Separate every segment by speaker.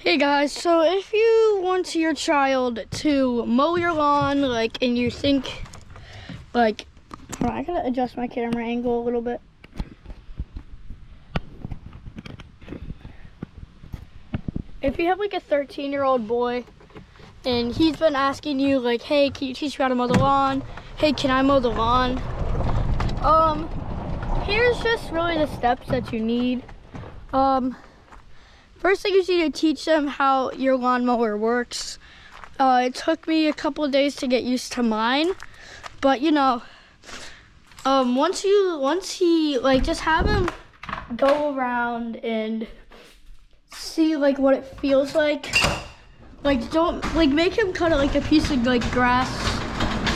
Speaker 1: Hey guys, so if you want your child to mow your lawn, and you think, hold on, I gotta adjust my camera angle a little bit. If you have a 13-year-old boy and he's been asking you hey, can you teach me how to mow the lawn? Hey, can I mow the lawn? Here's just really the steps that you need. First thing is you need to teach them how your lawnmower works. It took me a couple of days to get used to mine, but once he just have him go around and see what it feels like. Don't make him cut a piece of grass,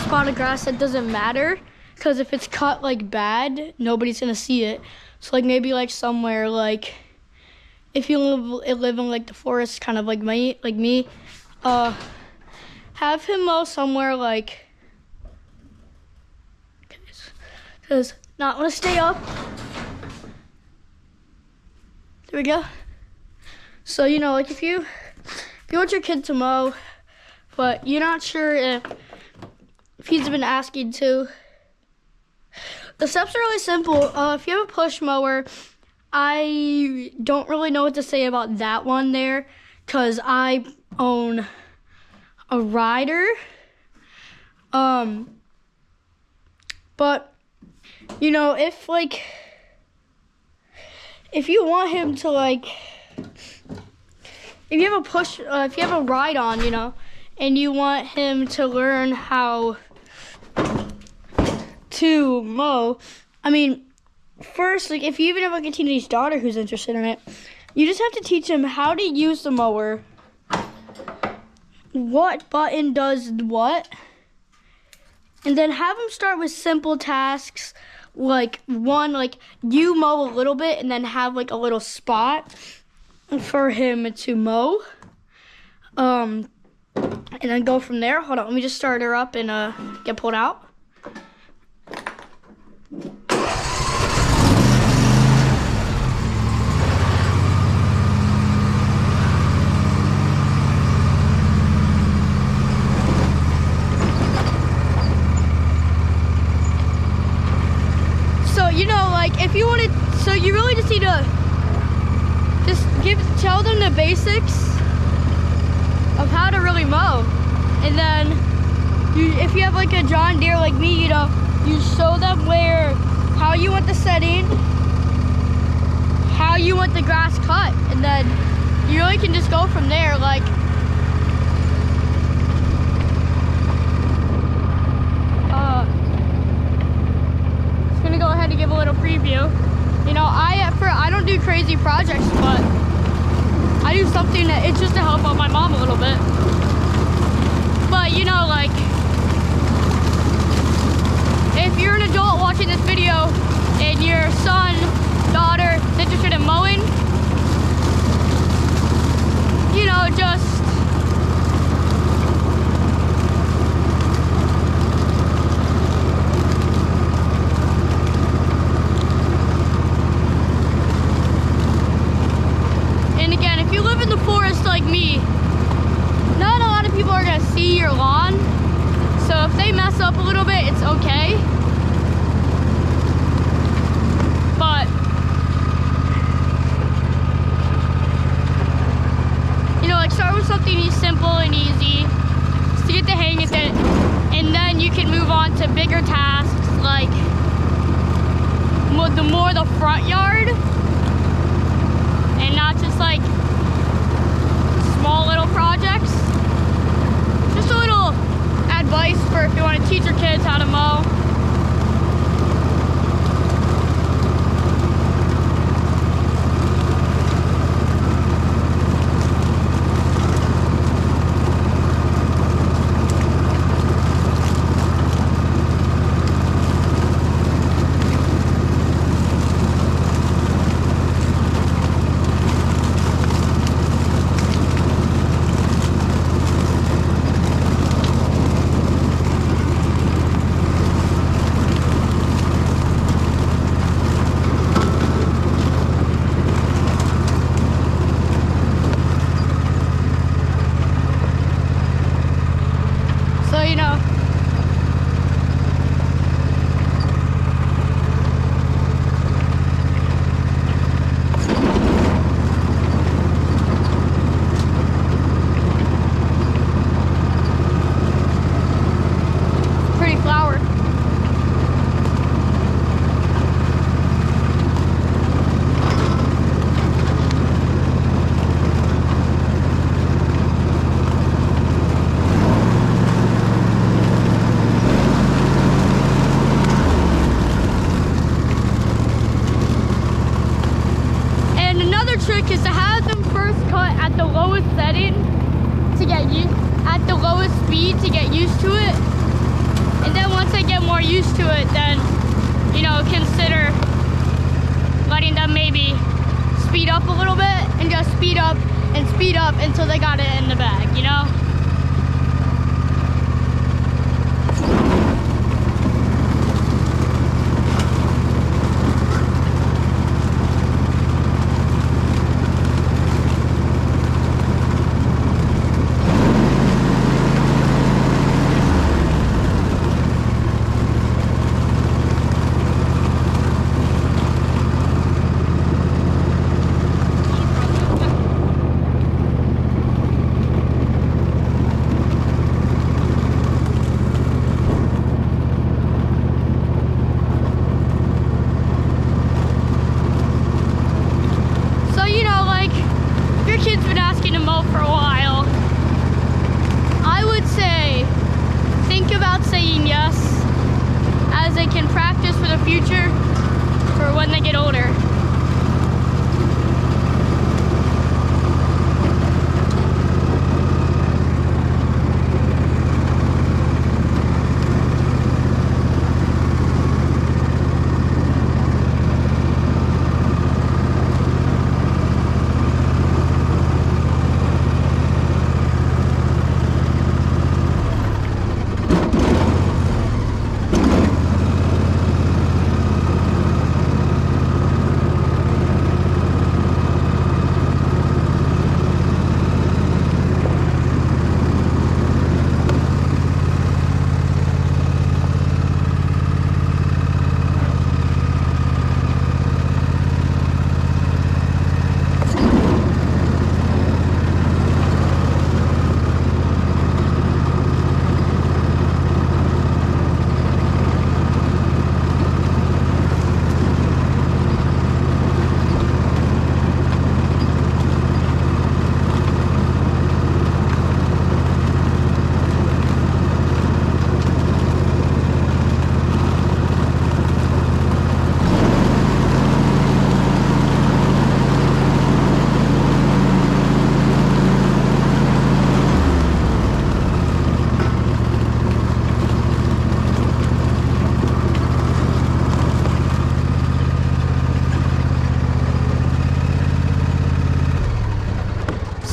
Speaker 1: spot of grass that doesn't matter, because if it's cut bad, nobody's gonna see it. So maybe somewhere if you live in the forest, kind of like me, have him mow somewhere because not want to stay up. There we go. So if you want your kid to mow, but you're not sure if he's been asking to, the steps are really simple. If you have a push mower, I don't really know what to say about that one there, because I own a rider. But if you want him to if you have a ride on, and you want him to learn how to mow, first, if you even have a teenage daughter who's interested in it, you just have to teach them how to use the mower, what button does what, and then have them start with simple tasks, you mow a little bit and then have a little spot for him to mow, and then go from there. Hold on, let me just start her up and get pulled out. If you want to, so you really just need to tell them the basics of how to really mow, and then if you have a John Deere like me, you show them how you want the setting, how you want the grass cut, and then you really can just go from there. Gonna go ahead and give a little preview. I don't do crazy projects, but I do something that it's just to help out my mom a little bit. But if you're an adult watching this video and your son, daughter is interested in mowing, just me, not a lot of people are going to see your lawn, so if they mess up a little bit, it's okay. But start with something simple and easy just to get the hang of it, and then you can move on to bigger tasks, the front yard, and not just small little projects. Just a little advice for if you want to teach your kids how to mow. used to it. And then once they get more used to it, then, you know, consider letting them maybe speed up a little bit and just speed up until they got it in the bag, you know? Kid's been asking to mow for a while. I would say think about saying yes, as they can practice for the future for when they get older.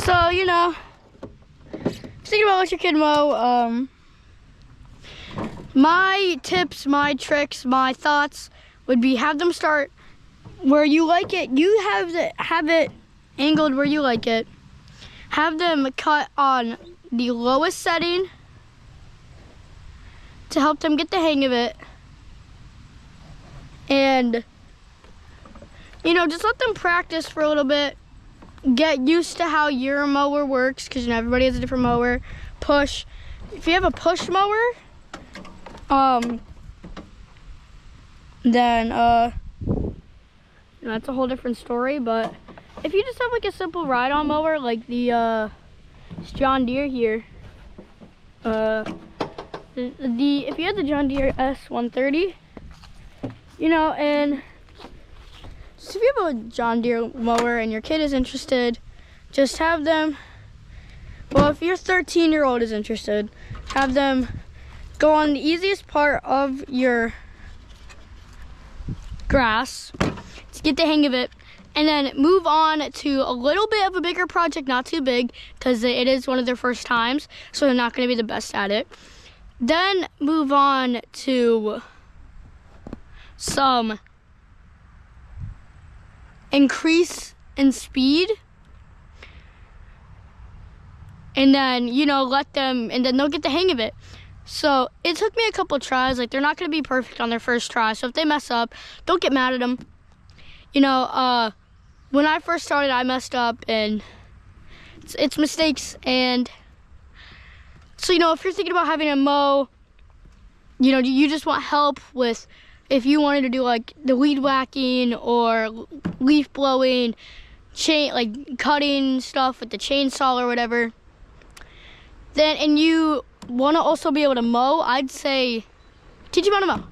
Speaker 1: So, you know, thinking about what your kid mow, my tips, my tricks, my thoughts would be have them start where you like it. You have it angled where you like it. Have them cut on the lowest setting to help them get the hang of it. And, you know, just let them practice for a little bit. Get used to how your mower works, because, you know, everybody has a different mower. Push. If you have a push mower, then, that's a whole different story. But if you just have like a simple ride-on mower, like the John Deere here, if you had the John Deere S130, you know, and so if you have a John Deere mower and your kid is interested, just have them, well, if your 13-year-old is interested, have them go on the easiest part of your grass to get the hang of it, and then move on to a little bit of a bigger project, not too big, because it is one of their first times, so they're not going to be the best at it. Then move on to some increase in speed, and then, you know, let them, and then they'll get the hang of it. So it took me a couple tries. Like, they're not going to be perfect on their first try, so if they mess up, don't get mad at them. You know, when I first started, I messed up, and it's mistakes. And so, you know, if you're thinking about having a mow, you know, you just want help with, if you wanted to do like the weed whacking or leaf blowing, like cutting stuff with the chainsaw or whatever, then, and you want to also be able to mow, I'd say teach them how to mow.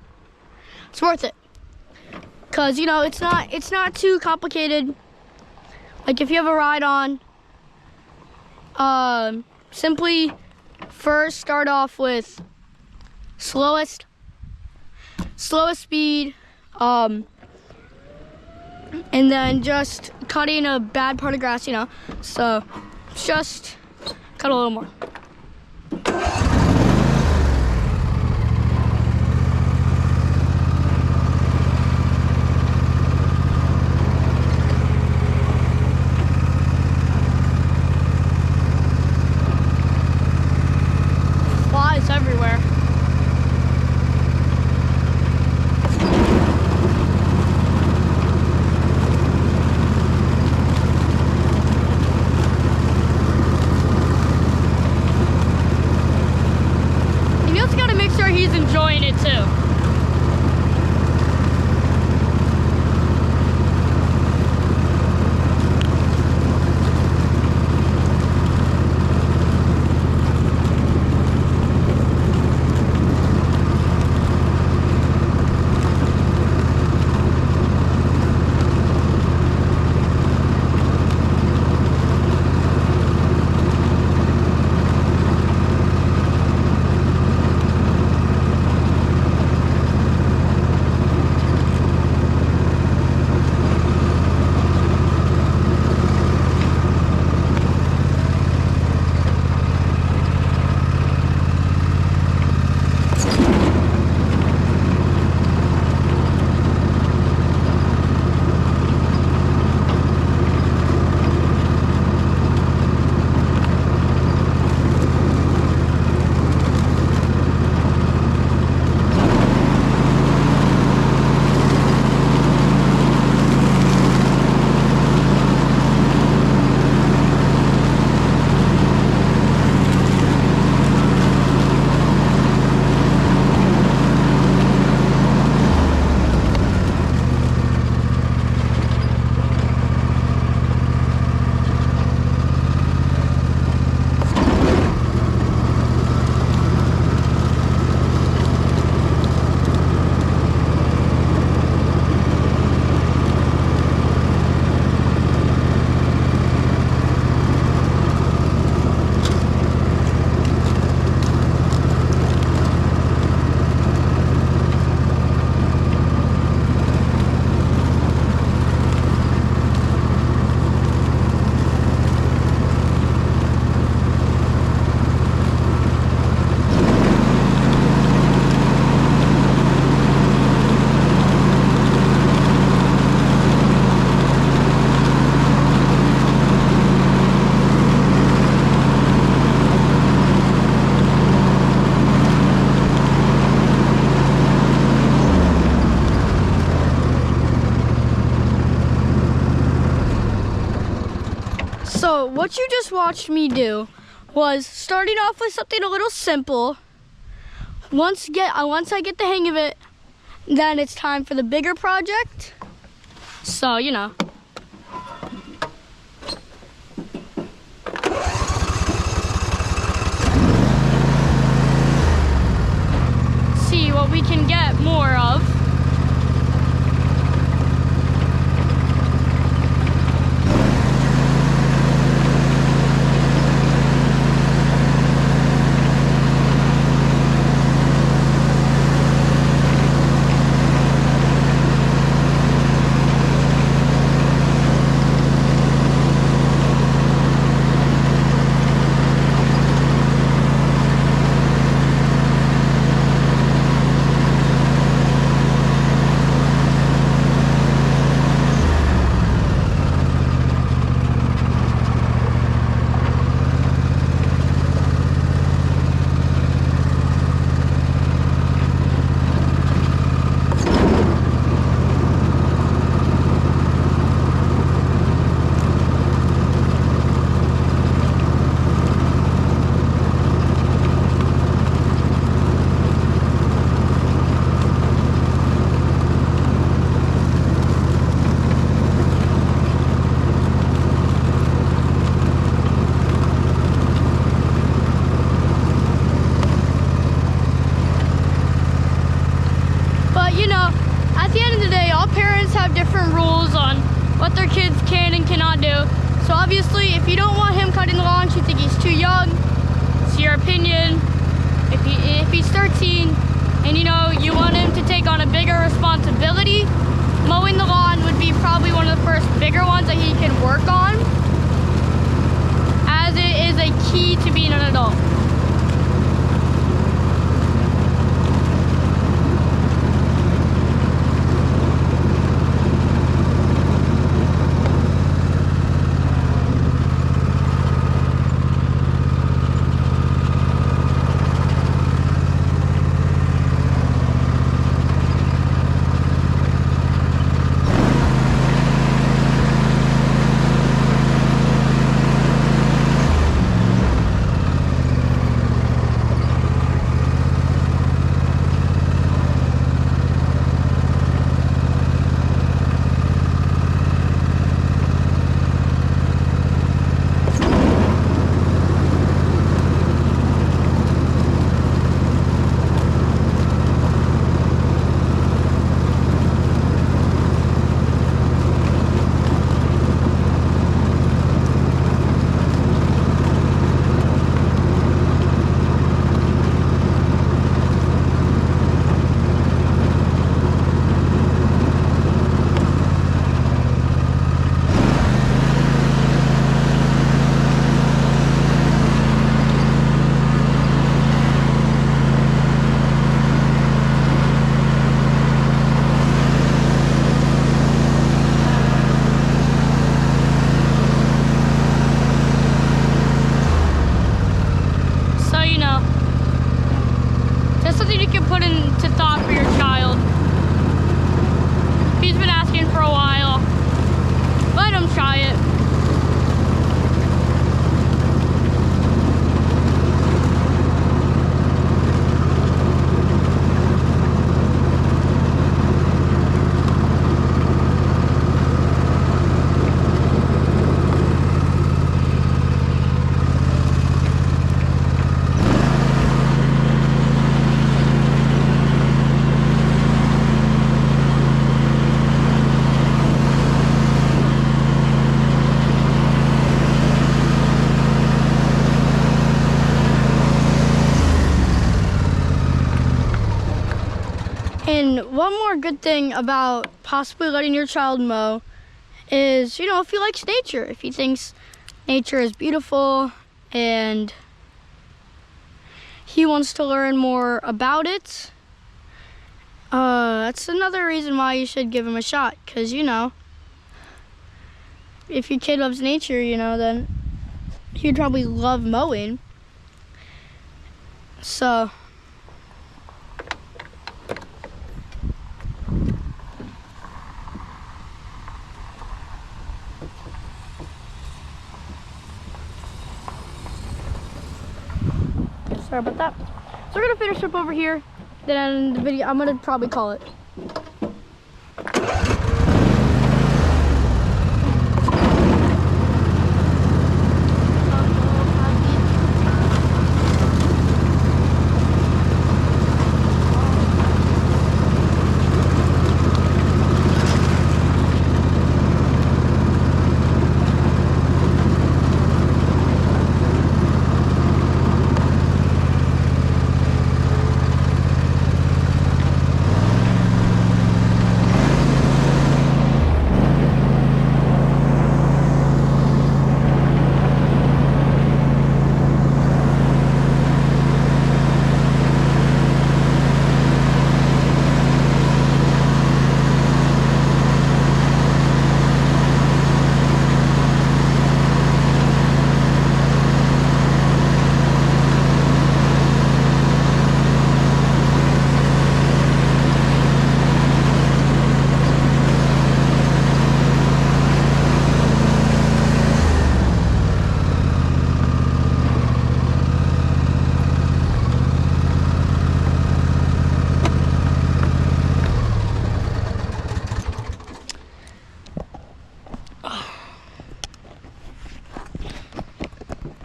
Speaker 1: It's worth it, because, you know, it's not too complicated. Like, if you have a ride on, simply first start off with slowest speed, and then just cutting a bad part of grass, you know. So just cut a little more. Flies everywhere. And you also gotta make sure he's enjoying it too. So what you just watched me do was starting off with something a little simple. Once I get the hang of it, then it's time for the bigger project. So, you know. See what we can get more of. responsibility. Mowing the lawn would be probably one of the first bigger ones that he can work on, as it is a key to being an adult. Put into thought for your child. He's been asking for a while. Let him try it. And one more good thing about possibly letting your child mow is, you know, if he likes nature, if he thinks nature is beautiful and he wants to learn more about it, that's another reason why you should give him a shot. Because, you know, if your kid loves nature, you know, then he'd probably love mowing. So sorry about that. So we're gonna finish up over here. Then the video, I'm gonna probably call it.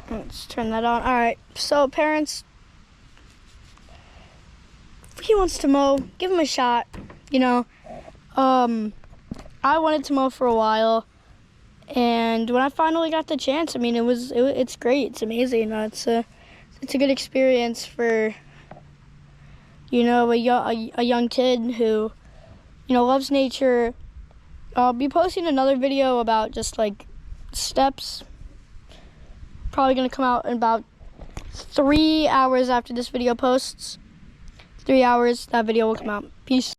Speaker 1: Let's turn that on. All right, so parents, if he wants to mow, give him a shot. You know, I wanted to mow for a while, and when I finally got the chance, I mean, it's great. It's amazing. It's a good experience for, you know, a young kid who loves nature. I'll be posting another video about just like steps. Probably gonna come out in about 3 hours after this video posts. 3 hours, that video will come out. Peace.